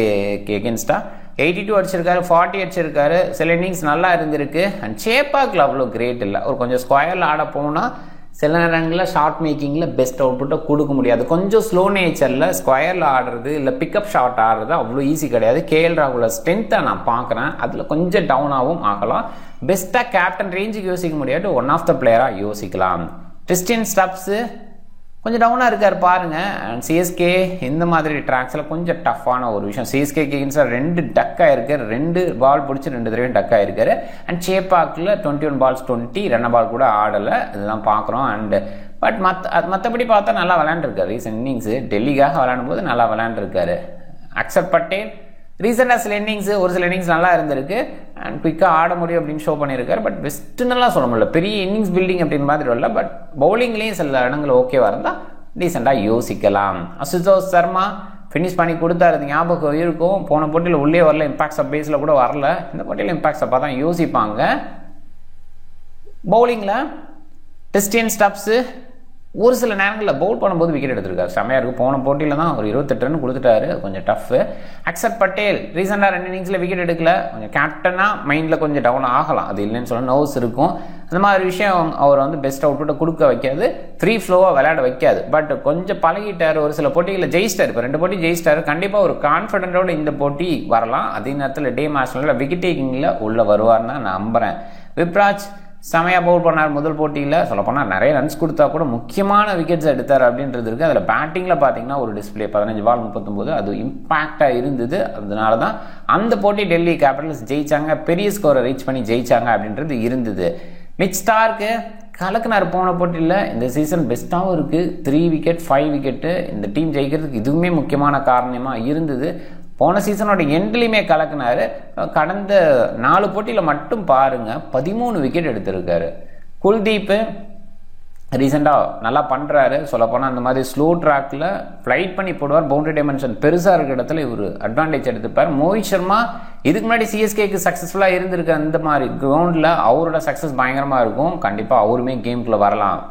எகென்ஸ்டாக 82 அடிச்சிருக்காரு, 40 அடிச்சிருக்காரு. சில இன்னிங்ஸ் நல்லா இருந்திருக்கு. அண்ட் சேப்பாக்கில் அவ்வளோ கிரேட் இல்லை, ஒரு கொஞ்சம் ஸ்கொயரில் ஆட போனால் சில நேரங்களில் ஷார்ட் மேக்கிங்கில் பெஸ்ட் அவுட்புட்டை கொடுக்க முடியாது. கொஞ்சம் ஸ்லோ நேச்சரில் ஸ்கொயரில் ஆடுறது இல்லை பிக்கப் ஷாட் ஆடுறது அவ்வளோ ஈஸி கிடையாது. கேஎல் ராகுலோட ஸ்ட்ரென்த்தை நான் பார்க்குறேன், அதில் கொஞ்சம் டவுனாகவும் ஆகலாம். பெஸ்ட்டாக கேப்டன் ரேஞ்சுக்கு யோசிக்க முடியாது, ஒன் ஆஃப் த பிளேயராக யோசிக்கலாம். கிறிஸ்டியன் ஸ்டப்ஸு கொஞ்சம் டவுனாக இருக்கார் பாருங்க. அண்ட் சிஎஸ்கே இந்த மாதிரி ட்ராக்ஸில் கொஞ்சம் டஃப்பான ஒரு விஷயம். சிஎஸ்கே கேன்ஸாக 2 டக்காக இருக்கார், 2 பால் பிடிச்சி 2 தடவையும் டக்காக இருக்காரு. அண்ட் சேப்பாக்கில் 21 பால்ஸ் 20 ரன் பால் கூட ஆடலை, இதெல்லாம் பார்க்குறோம். அண்டு பட் மற்றபடி பார்த்தா நல்லா விளையாண்டுருக்காரு. ரீசன்ட் இன்னிங்ஸு டெல்லிக்காக விளையாடும் போது நல்லா விளையாண்டுருக்காரு. அக்ஷர் பட்டேல் ரீசெண்டாக சில இன்னிங்ஸு ஒரு சில இன்னிங்ஸ் நல்லா இருந்திருக்கு அண்ட் குயிக்காக ஆட முடியும் அப்படின்னு ஷோ பண்ணியிருக்காரு. பட் பெஸ்ட்டுன்னெல்லாம் சொல்ல முடியல, பெரிய இன்னிங்ஸ் பில்டிங் அப்படின்னு மாதிரி வரல. பட் பவுலிங்லேயும் சில இடங்கள் ஓகேவாக இருந்தால் டீசெண்டாக யோசிக்கலாம். அசுதோஷ் சர்மா ஃபினிஷ் பண்ணி கொடுத்தாரு, அது ஞாபகம் இருக்கும். போன போட்டியில் உள்ளே வரல, இம்பாக்ட் சப் பேஸில் கூட வரல. இந்த போட்டியில் இம்பாக்ட் சப்பாக தான் யோசிப்பாங்க. பவுலிங்கில் கிறிஸ்டியன் ஸ்டப்ஸு ஒரு சில நேரங்களில் பவுல் பண்ணும்போது விக்கெட் எடுத்திருக்காரு, செம்மையாக இருக்குது. போன போட்டியில் தான் ஒரு 28 ரன் கொடுத்துட்டாரு, கொஞ்சம் டஃப்பு. அக்ஷர் பட்டேல் ரீசெண்டாக 2 இன்னிங்ஸில் விக்கெட் எடுக்கல, கொஞ்சம் கேப்டனாக மைண்டில் கொஞ்சம் டவுன் ஆகலாம், அது இல்லைன்னு சொல்ல நர்வ்ஸ் இருக்கும். அந்த மாதிரி விஷயம் அவர் வந்து பெஸ்ட் அவுட்புட்டை கொடுக்க வைக்காது, ஃப்ரீ ஃப்ளோவாக விளையாட வைக்காது. பட் கொஞ்சம் பழகிட்டார், ஒரு சில போட்டிகளில் ஜெயிச்சிட்டார். இப்போ 2 போட்டி ஜெயிச்சிட்டாரு, கண்டிப்பாக ஒரு கான்ஃபிடென்ட்டோட இந்த போட்டி வரலாம். அதே நேரத்தில் டே மேட்ச்சில் விக்கெட் டேக்கிங்கில் உள்ளே வருவார்னு நான் நம்புகிறேன். விப்ராஜ் செமையாக பவுல் பண்ணார் முதல் போட்டியில். சொல்லப்போனால் நிறைய ரன்ஸ் கொடுத்தா கூட முக்கியமான விக்கெட்ஸ் எடுத்தார் அப்படின்றது இருக்குது. அதில் பேட்டிங்கில் பார்த்தீங்கன்னா ஒரு டிஸ்பிளே 15 பால் 39, அது இம்பாக்டாக இருந்தது. அதனால தான் அந்த போட்டி டெல்லி கேபிட்டல்ஸ் ஜெயிச்சாங்க, பெரிய ஸ்கோரை ரீச் பண்ணி ஜெயிச்சாங்க அப்படின்றது இருந்தது. மிச் ஸ்டார்க்கு கலக்குனார் போன போட்டியில். இந்த சீசன் பெஸ்ட்டாகவும் இருக்குது, 3 விக்கெட் 5 விக்கெட்டு. இந்த டீம் ஜெயிக்கிறதுக்கு இதுவுமே முக்கியமான காரணமாக இருந்தது. போன சீசனோட எண்ட்லையுமே கலக்குனாரு. கடந்த 4 போட்டியில் மட்டும் பாருங்க 13 விக்கெட் எடுத்திருக்காரு. குல்தீப் ரீசெண்டாக நல்லா பண்ணுறாரு. சொல்லப்போனால் அந்த மாதிரி ஸ்லோ ட்ராக்கில் ஃப்ளைட் பண்ணி போடுவார், பவுண்டரி டைமென்ஷன் பெருசாக இருக்கிற இடத்துல இவர் அட்வான்டேஜ் எடுத்துப்பார். மோஹித் சர்மா இதுக்கு முன்னாடி சிஎஸ்கேக்கு சக்ஸஸ்ஃபுல்லாக இருந்திருக்கு, அந்த மாதிரி கிரவுண்டில் அவரோட சக்ஸஸ் பயங்கரமாக இருக்கும். கண்டிப்பாக அவருமே கேமுக்குள்ளே வரலாம்.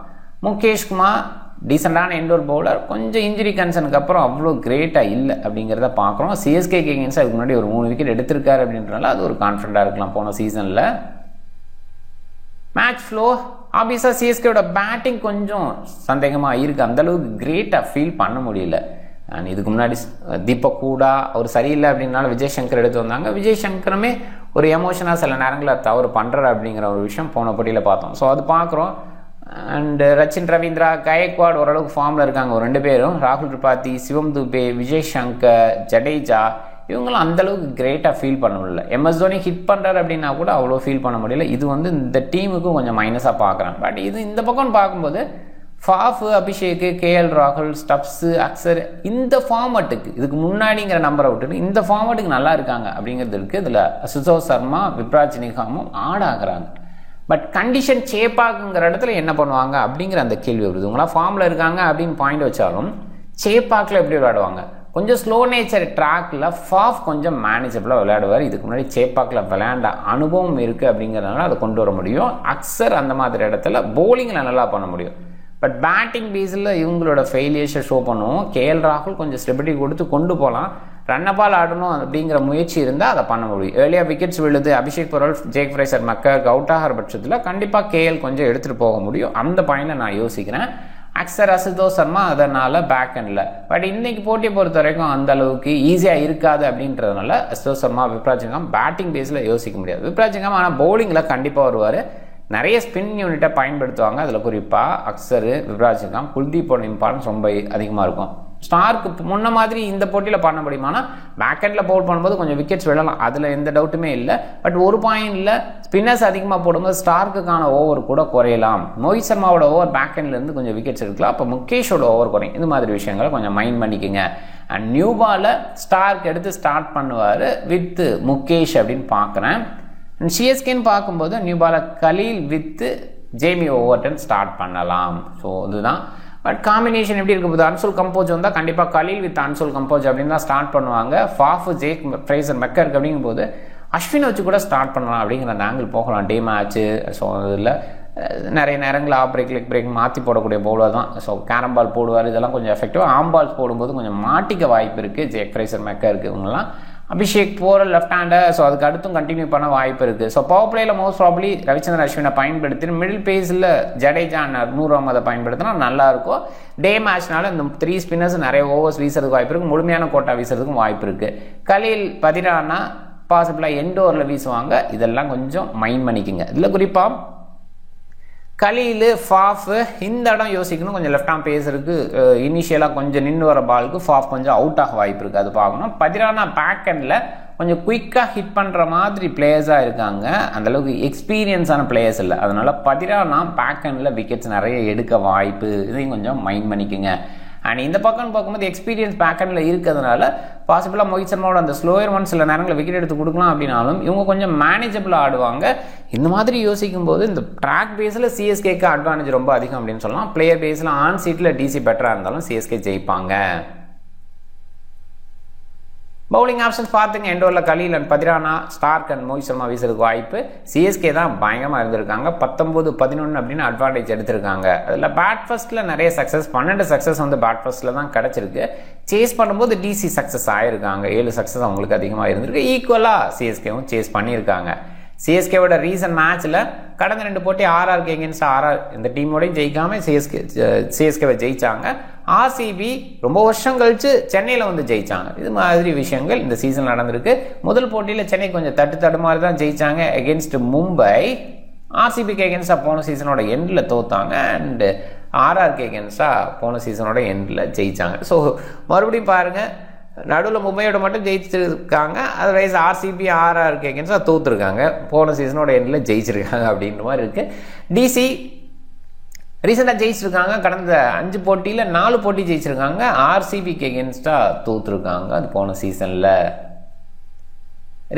முகேஷ் குமார் டீசெண்டான இண்டோர் பவுலர், கொஞ்சம் இன்ஜுரி கன்சர்னுக்கு அப்புறம் அவ்வளோ கிரேட்டாக இல்லை அப்படிங்கிறத பார்க்குறோம். சிஎஸ்கே கேம்ஸ் அதுக்கு முன்னாடி ஒரு 3 விக்கெட் எடுத்திருக்காரு அப்படின்றனால அது ஒரு கான்ஃபிடண்டாக இருக்கலாம் போன சீசனில். மேட்ச் ஃப்ளோ ஆப்வியஸாக சிஎஸ்கேயோட பேட்டிங் கொஞ்சம் சந்தேகமாக இருக்குது, அந்தளவுக்கு கிரேட்டாக ஃபீல் பண்ண முடியல. அண்ட் இதுக்கு முன்னாடி தீபக் கூடா அவர் சரியில்லை அப்படின்னால விஜய் சங்கர் எடுத்து வந்தாங்க. விஜய் சங்கருமே ஒரு எமோஷனாக சில நேரங்களில் தவறு பண்ணுறாரு அப்படிங்கிற ஒரு விஷயம் போன போட்டியில் பார்த்தோம். ஸோ அது பார்க்குறோம். அண்ட் ரச்சின் ரவீந்திரா, கயக்வாட் ஓரளவுக்கு ஃபார்மில் இருக்காங்க ஒரு 2 பேரும். ராகுல் திரிபாதி, சிவம் துபே, விஜய் சங்கர், ஜடேஜா இவங்களும் அந்தளவுக்கு கிரேட்டாக ஃபீல் பண்ண முடியல. எம்எஸ் தோனி ஹிட் பண்ணுறாரு அப்படின்னா கூட அவ்வளோ ஃபீல் பண்ண முடியல. இது வந்து இந்த டீமுக்கும் கொஞ்சம் மைனஸாக பார்க்குறேன். பட் இது இந்த பக்கம் பார்க்கும்போது ஃபாஃப், அபிஷேக், கேஎல் ராகுல், ஸ்டப்ஸ், அக்சர் இந்த ஃபார்மட்டுக்கு இதுக்கு முன்னாடிங்கிற நம்பரை விட்டுட்டு இந்த ஃபார்மட்டுக்கு நல்லா இருக்காங்க அப்படிங்கிறது இருக்குது. இதில் அசுதோஷ் சர்மா, விப்ராஜ் நிகாமும் ஆட் ஆகுறாங்க. பட் கண்டிஷன் சேப்பாக்குங்கிற இடத்துல என்ன பண்ணுவாங்க அப்படிங்கிற அந்த கேள்வி வருது. இவங்களாம் ஃபார்மில் இருக்காங்க அப்படின்னு பாயிண்ட் வச்சாலும் சேப்பாக்கில் எப்படி விளையாடுவாங்க? கொஞ்சம் ஸ்லோ நேச்சர் ட்ராக்கில் ஃபாஃப் கொஞ்சம் மேனேஜபிளாக விளையாடுவார். இதுக்கு முன்னாடி சேப்பாக்கில் விளையாண்ட அனுபவம் இருக்குது அப்படிங்கிறதுனால அதை கொண்டு வர முடியும். அக்சர் அந்த மாதிரி இடத்துல போலிங்கில் நல்லா பண்ண முடியும். பட் பேட்டிங் பேஸில் இவங்களோட ஃபெயிலியர்ஸை ஷோ பண்ணுவோம். கேஎல் ராகுல் கொஞ்சம் ஸ்டெபிலிட்டி கொடுத்து கொண்டு போகலாம். ரன்னபால் ஆடணும் அப்படிங்கிற முயற்சி இருந்தால் அதை பண்ண முடியும். ஏர்லியாக விக்கெட்ஸ் விழுது, அபிஷேக் பொருள், ஜேக் ஃப்ரேசர் மக்கர் அவுட் ஆகிற பட்சத்தில் கண்டிப்பாக கேஎல் கொஞ்சம் எடுத்துகிட்டு போக முடியும். அந்த பாயிண்டை நான் யோசிக்கிறேன். அக்சர், அசுதோஷ் சர்மா அதனால் பேக் எண்டில். பட் இன்றைக்கி போட்டியை பொறுத்த வரைக்கும் அந்த அளவுக்கு ஈஸியாக இருக்காது அப்படின்றதுனால அசுதோஷ் சர்மா, விப்ராஜ் நிகாம் பேட்டிங் பேஸில் யோசிக்க முடியாது. விப்ராஜ் நிகாம் ஆனால் பவுலிங்கில் கண்டிப்பாக வருவார். நிறைய ஸ்பின் யூனிட்டை பயன்படுத்துவாங்க. அதில் குறிப்பாக அக்சர், விப்ராஜ் நிகாம், குல்தீப்போட இம்பார்ட்டன்ஸ் ரொம்ப அதிகமாக இருக்கும். ஸ்டார்க்கு முன்ன மாதிரி இந்த போட்டியில் பண்ண முடியுமானா பேக் எண்டில் பவுல் பண்ணும்போது கொஞ்சம் விக்கெட்ஸ் விழலாம், அதில் எந்த டவுட்டுமே இல்லை. பட் ஒரு பாயிண்டில் ஸ்பின்னர்ஸ் அதிகமாக போடும்போது ஸ்டார்க்குக்கான ஓவர் கூட குறையலாம். மோஹித் சர்மாவோட ஓவர் பேக் எண்ட்லேருந்து கொஞ்சம் விக்கெட்ஸ் எடுக்கலாம். அப்போ முகேஷோட ஓவர் குறையும். இது மாதிரி விஷயங்களை கொஞ்சம் மைண்ட் பண்ணிக்கோங்க. அண்ட் நியூ பாலை ஸ்டார்க் எடுத்து ஸ்டார்ட் பண்ணுவார் வித் முகேஷ் அப்படின்னு பார்க்குறேன். சிஎஸ்கேன்னு பார்க்கும்போது நியூ பாலை Khaleel with Jamie Overton start பண்ணலாம். ஸோ இதுதான். பட் காம்பினேஷன் எப்படி இருக்க போகுது? அன்சுல் கம்போஸ் வந்தால் கண்டிப்பாக கலீல் வித் அன்சுல் கம்போஸ் அப்படின்னு தான் ஸ்டார்ட் பண்ணுவாங்க. ஃபாஃப், ஜேக் ஃப்ரேசர் மெக்கருக்கு அப்படிங்கும் போது அஸ்வினை வச்சு கூட ஸ்டார்ட் பண்ணலாம் அப்படிங்கிற அந்த ஆங்கிள் போகலாம். டே மேட்ச்சு. ஸோ இதில் நிறைய நேரங்களில் ஆஃப் பிரேக், லெக் பிரேக் மாற்றி போடக்கூடிய பவுலர் தான். ஸோ கேரம் பால் போடுவார். இதெல்லாம் கொஞ்சம் எஃபெக்டிவாக. ஆம் பால்ஸ் போடும்போது கொஞ்சம் மாட்டிக்க வாய்ப்பு இருக்குது ஜேக் ஃப்ரேசர் மெக்கருக்கு. இவங்கெல்லாம் அபிஷேக் போகிற லெஃப்ட் ஹேண்டர். ஸோ அதுக்கு அடுத்தும் கண்டினியூ பண்ண வாய்ப்பு இருக்குது. ஸோ பவர் பிளேயில் மோஸ்ட் ப்ராப்ளி ரவிச்சந்திரன் அஸ்வினை பயன்படுத்தி மிடில் பேஸில் ஜடேஜா நூர் அகமதை பயன்படுத்தினா நல்லாயிருக்கும். டே மேட்ச்னால இந்த 3 ஸ்பின்னர்ஸ் நிறைய ஓவர்ஸ் வீசுறதுக்கு வாய்ப்பு இருக்குது. முழுமையான கோட்டா வீசுறதுக்கும் வாய்ப்பு இருக்குது. கலீல் பதிரானா பாசிபிளாக எண்ட் ஓவரில் வீசுவாங்க. இதெல்லாம் கொஞ்சம் மைண்ட் பண்ணிக்கோங்க. இதில் குறிப்பாக கலீல், ஃபாஃப் இந்த இடம் யோசிக்கணும். கொஞ்சம் லெஃப்ட் ஆம் பேஸருக்கு இனிஷியலாக கொஞ்சம் நின்று வர பாலுக்கு ஃபாஃப் கொஞ்சம் அவுட் ஆக வாய்ப்பு இருக்குது. அது பார்க்கணும். பதிரானா பேக் எண்டில் கொஞ்சம் குயிக்காக ஹிட் பண்ணுற மாதிரி பிளேயர்ஸாக இருக்காங்க. அந்தளவுக்கு எக்ஸ்பீரியன்ஸான பிளேயர்ஸ் இல்லை. அதனால் பதிரானா பேக் எண்டில் விக்கெட்ஸ் நிறைய எடுக்க வாய்ப்பு. இதையும் கொஞ்சம் மைண்ட் பண்ணிக்கோங்க. அண்ட் இந்த பக்கம் பார்க்கும்போது எக்ஸ்பீரியன்ஸ் பேக் எண்டில் இருக்கிறதுனால பாசிபிளாக மோஹித் சர்மாவோட அந்த ஸ்லோயர் ஒன் சில நேரங்களில் விக்கெட் எடுத்து கொடுக்கலாம் அப்படின்னாலும் இவங்க கொஞ்சம் மேனேஜபிளாக ஆடுவாங்க. இந்த மாதிரி யோசிக்கும் போது இந்த ட்ராக் பேஸில் சிஎஸ்கேக்கு அட்வான்டேஜ் ரொம்ப அதிகம் அப்படின்னு சொல்லலாம். பிளேயர் பேஸில் ஆன் சீட்டில் டிசி பெட்டராக இருந்தாலும் சிஎஸ்கே ஜெயிப்பாங்க. பவுலிங் ஆப்ஷன்ஸ் பார்த்துங்க. எண்ட் ஓவரில் Khaleel and Pathirana, Starc and Mohit Sharma வீசுறதுக்கு வாய்ப்பு. சிஎஸ்கே தான் பயங்கரமாக இருந்திருக்காங்க. 19-11 அப்படின்னு அட்வான்டேஜ் எடுத்திருக்காங்க. அதில் பேட் ஃபர்ஸ்ட்டில் நிறைய சக்ஸஸ், 12 சக்ஸஸ் வந்து பேட் ஃபர்ஸ்ட்டில் தான் கிடச்சிருக்கு. சேஸ் பண்ணும்போது டிசி சக்ஸஸ் ஆகிருக்காங்க. 7 சக்ஸஸ் அவங்களுக்கு அதிகமாக இருந்திருக்கு. ஈக்குவலாக சிஎஸ்கேவும் சேஸ் பண்ணியிருக்காங்க. சிஎஸ்கேவோட ரீசன்ட் மேட்ச்சில் கடந்த 2 போட்டி ஆர்ஆர்க்கு எகென்ஸ்ட் ஆர்ஆர் இந்த டீமோடையும் ஜெயிக்காமல் சிஎஸ்கேவை ஜெயிச்சாங்க. ஆர்சிபி ரொம்ப வருஷம் கழிச்சு சென்னையில் வந்து ஜெயிச்சாங்க. இது மாதிரி விஷயங்கள் இந்த சீசன் நடந்திருக்கு. முதல் போட்டியில் சென்னை கொஞ்சம் தட்டு மாதிரி தான் ஜெயிச்சாங்க எகென்ஸ்ட் மும்பை. ஆர்சிபிக்கு எகென்ஸ்டாக போன சீசனோட எண்டில் தோத்தாங்க. அண்டு ஆர்ஆர்க்கு எகென்ஸ்டாக போன சீசனோட எண்டில் ஜெயிச்சாங்க. ஸோ மறுபடியும் பாருங்கள், நடுவில் மும்பையோட மட்டும் ஜெயிச்சிருக்காங்க. அதர்வைஸ் ஆர்சிபி ஆர்ஆர்க்கு எகென்ஸ்டாக தோற்றுருக்காங்க. போன சீசனோட எண்டில் ஜெயிச்சிருக்காங்க அப்படின்ற மாதிரி இருக்குது. டிசி ரீசெண்டாக ஜெயிச்சிருக்காங்க. கடந்த 5 போட்டியில் 4 போட்டி ஜெயிச்சிருக்காங்க. ஆர்சிபிக்கு எகென்ஸ்டாக தோற்றுருக்காங்க அது போன சீசனில்.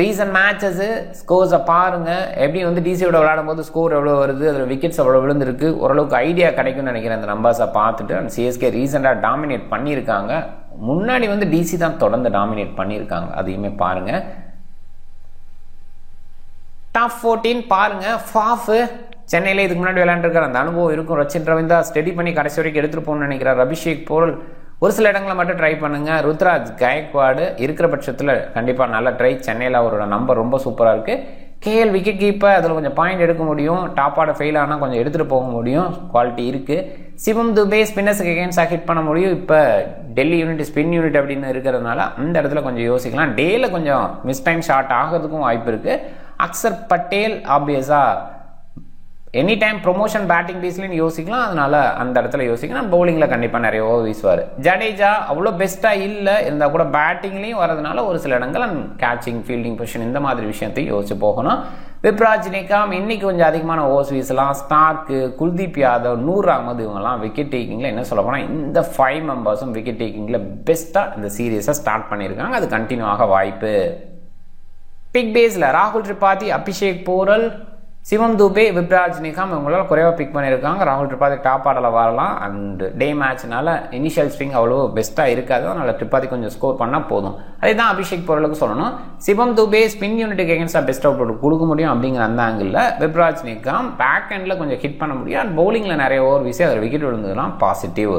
ரீசன்ட் மேட்சஸு ஸ்கோர்ஸை பாருங்கள். எப்படி வந்து டிசியோட விளையாடும் போது ஸ்கோர் எவ்வளோ வருது, அதில் விக்கெட்ஸ் எவ்வளோ விழுந்திருக்கு, ஓரளவுக்கு ஐடியா கிடைக்கும்னு நினைக்கிறேன் அந்த நம்பர்ஸை பார்த்துட்டு. அந்த சிஎஸ்கே ரீசெண்டாக டாமினேட் பண்ணியிருக்காங்க. முன்னாடி வந்து டிசி தான் தொடர்ந்து டாமினேட் பண்ணியிருக்காங்க. அதையுமே பாருங்கள். டாப் 14 பாருங்கள். ஃபாஃப் சென்னையில் இதுக்கு முன்னாடி விளையாண்டுருக்காரு. அந்த அனுபவம் இருக்கும். ரச்சின் ரவீந்திரா ஸ்டெடி பண்ணி கடைசி வரைக்கும் எடுத்துகிட்டு போகணும்னு நினைக்கிறார். அபிஷேக் போரல் ஒரு சில இடங்களை மட்டும் ட்ரை பண்ணுங்கள். ருத்ராஜ் கயக்வாடு இருக்கிற பட்சத்தில் கண்டிப்பாக நல்ல ட்ரை. சென்னையில் அவரோட நம்பர் ரொம்ப சூப்பராக இருக்குது. கேஎல் விக்கெட் கீப்பர், அதில் கொஞ்சம் பாயிண்ட் எடுக்க முடியும். டாப் ஆர்டர் ஃபெயில் ஆனால் கொஞ்சம் எடுத்துகிட்டு போக முடியும். குவாலிட்டி இருக்குது. சிவம் துபே ஸ்பின்னர்ஸுக்கு எகென்ஸ்டாக ஹிட் பண்ண முடியும். இப்போ டெல்லி யூனிட் ஸ்பின் யூனிட் அப்படின்னு இருக்கிறதுனால அந்த இடத்துல கொஞ்சம் யோசிக்கலாம். டேயில் கொஞ்சம் மிஸ் டைம் ஷார்ட் ஆகிறதுக்கும் வாய்ப்பு இருக்குது. அக்சர் பட்டேல் ஆப்வியஸாக எனி டைம் ப்ரொமோஷன் பேட்டிங் பீஸ்லேயும் யோசிக்கலாம், அதனால அந்த இடத்துல யோசிக்கலாம். பவுலிங்கில் கண்டிப்பாக நிறைய ஓவர் வீசுவார். ஜடேஜா அவ்வளோ பெஸ்ட்டாக இல்லை இருந்தால் கூட பேட்டிங்லேயும் வரதுனால ஒரு சில இடங்கள் அண்ட் கேட்சிங் ஃபீல்டிங் பொசிஷன் இந்த மாதிரி விஷயத்தையும் யோசிச்சு போகணும். விப்ராஜ் நிகாம் இன்னைக்கு கொஞ்சம் அதிகமான ஓவர்ஸ் வீசலாம். ஸ்டார்க்கு, குல்தீப் யாதவ், நூர் அகமது இவங்கெல்லாம் விக்கெட் டேக்கிங்கில் என்ன சொல்ல போனால் இந்த 5 மெம்பர்ஸும் விக்கெட் டேக்கிங்கில் பெஸ்ட்டாக இந்த சீரீஸை ஸ்டார்ட் பண்ணியிருக்காங்க. அது கண்டினியூ ஆக வாய்ப்பு. பிக் பேஸில் ராகுல் திரிபாதி, அபிஷேக் போரல், சிவம் துபே, விப்ராஜ் நிகாம் இவங்களால குறைவாக பிக் பண்ணியிருக்காங்க. ராகுல் திரிபாதி டாப் ஆர்டரில் வரலாம். அண்ட் டே மேட்ச்னால இனிஷியல் ஸ்விங் அவ்வளோ பெஸ்ட்டாக இருக்காது, அதனால் திரிபாதி கொஞ்சம் ஸ்கோர் பண்ணால் போதும். அதே தான் அபிஷேக் போரலுக்கு சொல்லணும். சிவம் துபே ஸ்பின் யூனிட்டுக்கு எகென்ஸ்டாக பெஸ்ட் அவுட் கொடுக்க முடியும் அப்படிங்கிற அந்த ஆங்கிளில் விப்ராஜ் நிகாம் பேக் ஹேண்டில் கொஞ்சம் ஹிட் பண்ண முடியும். அண்ட் பவுலிங்கில் நிறைய ஓவர் வீசி அதில் விக்கெட் விழுந்ததுலாம் பாசிட்டிவ்.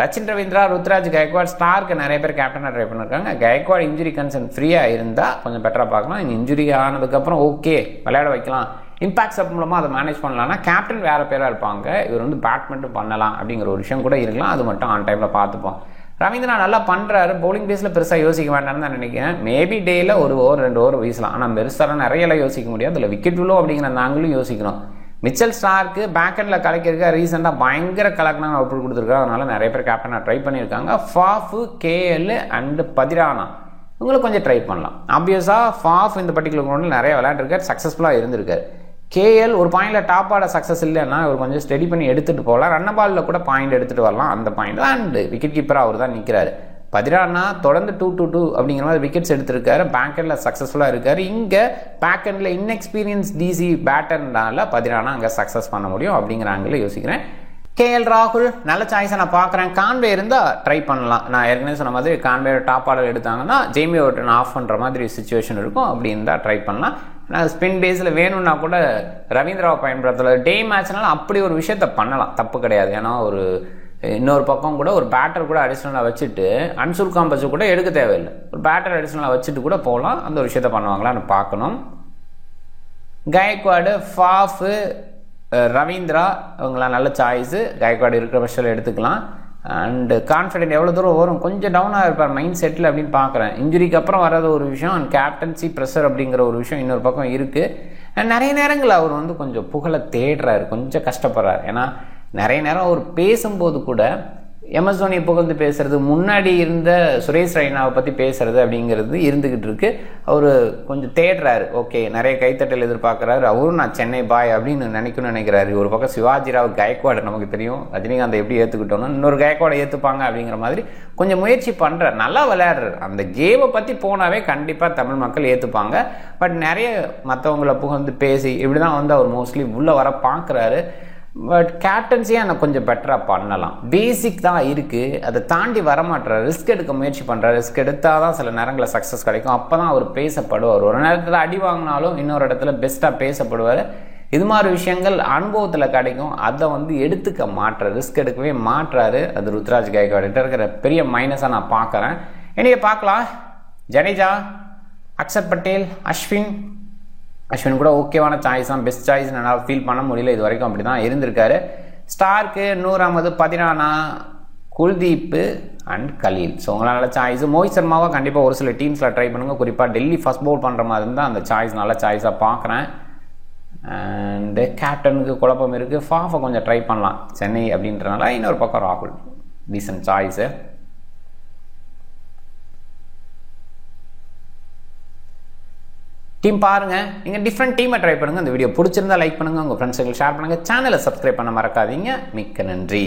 ரச்சின் ரவீந்திரா, ருத்ராஜ் கைக்வாட், ஸ்டார்க்கு நிறைய பேர் கேப்டனாக ட்ரை பண்ணியிருக்காங்க. கைக்வாட் இன்ஜுரி கன்சர்ன் ஃப்ரீயாக இருந்தால் கொஞ்சம் பெட்டராக பார்க்கலாம். இன்ஜுரி ஆனதுக்கப்புறம் ஓகே விளையாட வைக்கலாம், இம்பாக்ட் சப் மூலமாக அதை மேனேஜ் பண்ணலாம்னா கேப்டன் வேறு பேராக இருப்பாங்க, இவர் வந்து பேட்மெண்ட்டும் பண்ணலாம் அப்படிங்கிற ஒரு விஷயம் கூட இருக்கலாம். அது மட்டும் ஆன் டைமில் பார்த்துப்போம். ரவீந்திரா நல்லா பண்ணுறாரு. பவுலிங் பேஸில் பெருசாக யோசிக்க வேண்டாம்னு தான் நினைக்கிறேன். மேபி டேயில் 1 ஓவர் 2 ஓவர் வீசலாம், ஆனால் பெருசாக நிறையெல்லாம் யோசிக்க முடியாது. அதில் விக்கெட் விழும் அப்படிங்கிற அந்த ஆங்கிலும் யோசிக்கணும். மிச்சல் ஸ்டார்க்கு பேக் ஹேண்டில் கலக்கிருக்க ரீசெண்டாக பயங்கர கலக்கினா அவுட் கொடுத்துருக்காரு, அதனால நிறைய பேர் கேப்டனாக ட்ரை பண்ணியிருக்காங்க. ஃபாஃபு, கேஎல் அண்டு பதிரானா இவங்களுக்கு கொஞ்சம் ட்ரை பண்ணலாம். ஆப்வியஸாக ஃபாஃப் இந்த பர்டிகுலர் கிரௌண்டில் நிறைய விளையாண்டுருக்காரு, சக்ஸஸ்ஃபுல்லாக இருந்திருக்காரு. கேஎல் ஒரு பாயிண்டில் டாப் ஆட சக்ஸஸ் இல்லைன்னா இவர் கொஞ்சம் ஸ்டடி பண்ணி எடுத்துகிட்டு போகலாம். ரன் பாலில் கூட பாயிண்ட் எடுத்துகிட்டு வரலாம். அந்த பாயிண்ட் தான் அண்டு விக்கெட் கீப்பராக அவர் தான் நிற்கிறாரு. பதிரானா தொடர்ந்து 2-2 அப்படிங்கிற மாதிரி விக்கெட்ஸ் எடுத்திருக்காரு. பேக் ஹேண்டில் சக்ஸஸ்ஃபுல்லாக இருக்காரு. இங்கே பேக் ஹேண்டில் இன்எக்ஸ்பீரியன்ஸ் டிசி பேட்டர்னால பதிரானா அங்கே சக்ஸஸ் பண்ண முடியும் அப்படிங்கிற ஆங்கிள் யோசிக்கிறேன். கேஎல் ராகுல் நல்ல சாய்ஸை நான் பார்க்குறேன். கான்வே இருந்தால் ட்ரை பண்ணலாம். நான் ஏற்கனவே சொன்ன மாதிரி கான்வே டாப் ஆர்டர் எடுத்தாங்கன்னா ஜேமி ஓட்டன் ஆஃப் பண்ணுற மாதிரி சுச்சுவேஷன் இருக்கும். அப்படி இருந்தால் ட்ரை பண்ணலாம். நான் ஸ்பின் பேஸில் வேணும்னா கூட ரவீந்திராவை பயன்படுத்தல. டே மேட்ச்னால அப்படி ஒரு விஷயத்த பண்ணலாம், தப்பு கிடையாது. ஏன்னா ஒரு இன்னொரு பக்கம் கூட ஒரு பேட்டர் கூட அடிஷ்னலாக வச்சுட்டு அன்சுல் காம்பஸ் கூட எடுக்க தேவையில்லை, ஒரு பேட்டர் அடிஷ்னலாக வச்சுட்டு கூட போகலாம். அந்த ஒரு விஷயத்த பண்ணுவாங்களான்னு பார்க்கணும். கைக்வாடு, ஃபாஃபு, ரவீந்திரா இவங்களாம் நல்ல சாய்ஸு. கைக்வாடு இருக்கிற பட்சத்தில் எடுத்துக்கலாம். அண்டு கான்ஃபிடென்ட் எவ்வளோ தூரம் வரும், கொஞ்சம் டவுனாக இருப்பார் மைண்ட் செட்டில் அப்படின்னு பார்க்குறேன். இன்ஜுரிக்கு அப்புறம் வர்றது ஒரு விஷயம், அண்ட் கேப்டன்சி ப்ரெஷர் அப்படிங்கிற ஒரு விஷயம் இன்னொரு பக்கம் இருக்குது. நிறைய நேரங்கள் அவர் வந்து கொஞ்சம் புகழை தேடுறாரு, கொஞ்சம் கஷ்டப்படுறாரு. ஏன்னா நிறைய நேரம் அவர் பேசும்போது கூட எம்எஸ் தோனியை புகழ்ந்து பேசுறது, முன்னாடி இருந்த சுரேஷ் ரெய்னாவை பற்றி பேசுறது அப்படிங்கிறது இருந்துகிட்டு இருக்கு. அவர் கொஞ்சம் தேடுறாரு. ஓகே, நிறைய கைத்தட்டல் எதிர்பார்க்குறாரு. அவரும் நான் சென்னை பாய் அப்படின்னு நினைக்கிறாரு. ஒரு பக்கம் சிவாஜி ராவ் கைக்வாடு நமக்கு தெரியும், ரஜினிகாந்த் எப்படி ஏற்றுக்கிட்டோம்னா இன்னொரு கைக்வாடை ஏற்றுப்பாங்க அப்படிங்கிற மாதிரி கொஞ்சம் முயற்சி பண்ணுறாரு. நல்லா விளையாடுறாரு. அந்த கேமை பற்றி போனாவே கண்டிப்பாக தமிழ் மக்கள் ஏற்றுப்பாங்க. பட் நிறைய மற்றவங்களை புகழ்ந்து பேசி இப்படி தான் வந்து அவர் மோஸ்ட்லி உள்ளே வர பார்க்குறாரு. பட் கேப்டன்சியே எனக்கு கொஞ்சம் பெட்டராக பண்ணலாம். பேசிக் தான் இருக்குது, அதை தாண்டி வரமாட்டார். ரிஸ்க் எடுக்க முயற்சி பண்ணுறாரு. ரிஸ்க் எடுத்தால் தான் சில நேரங்களில் சக்ஸஸ் கிடைக்கும். அப்போ தான் அவர் பேசப்படுவார். ஒரு நேரத்தில் அடி வாங்கினாலும் இன்னொரு இடத்துல பெஸ்ட்டாக பேசப்படுவார். இது மாதிரி விஷயங்கள் அனுபவத்தில் கிடைக்கும். அதை வந்து எடுத்துக்க மாட்டுறாரு, ரிஸ்க் எடுக்கவே மாட்டுறாரு. அது ருத்ராஜ் கைக்வாட் இருக்கிற பெரிய மைனஸாக நான் பார்க்குறேன். என்னைய பார்க்கலாம். ஜடேஜா, அக்ஷர் பட்டேல், அஸ்வின் கூட ஓகேவான சாய்ஸ் தான், பெஸ்ட் சாய்ஸ் என்னால் ஃபீல் பண்ண முடியல. இது வரைக்கும் அப்படி தான் இருந்திருக்காரு. Starc, Noor Ahmad, Pathirana, Kuldeep and Khaleel. So உங்களால் நல்ல சாய்ஸ். மோஹித் சர்மாவை கண்டிப்பாக ஒரு சில டீம்ஸில் ட்ரை பண்ணுங்கள். குறிப்பாக டெல்லி ஃபர்ஸ்ட் பவுல் பண்ணுற மாதிரி இருந்தால் அந்த சாய்ஸ் நல்ல சாய்ஸாக பார்க்குறேன். அண்டு கேப்டனுக்கு குழப்பம் இருக்குது. ஃபாஃபை கொஞ்சம் ட்ரை பண்ணலாம் சென்னை அப்படின்றனால. இன்னொரு பக்கம் ராகுல் டீசன்ட் சாய்ஸு. டீம் பாருங்க, நீங்கள் டிஃப்ரெண்ட் டீமை ட்ரை பண்ணுங்கள். இந்த வீடியோ பிடிச்சிருந்தா லைக் பண்ணுங்கள், உங்கள் ஃப்ரெண்ட்ஸுக்கு ஷேர் பண்ணுங்கள், சேனலை சப்ஸ்கிரைப் பண்ண மறக்காதீங்க. மிக்க நன்றி.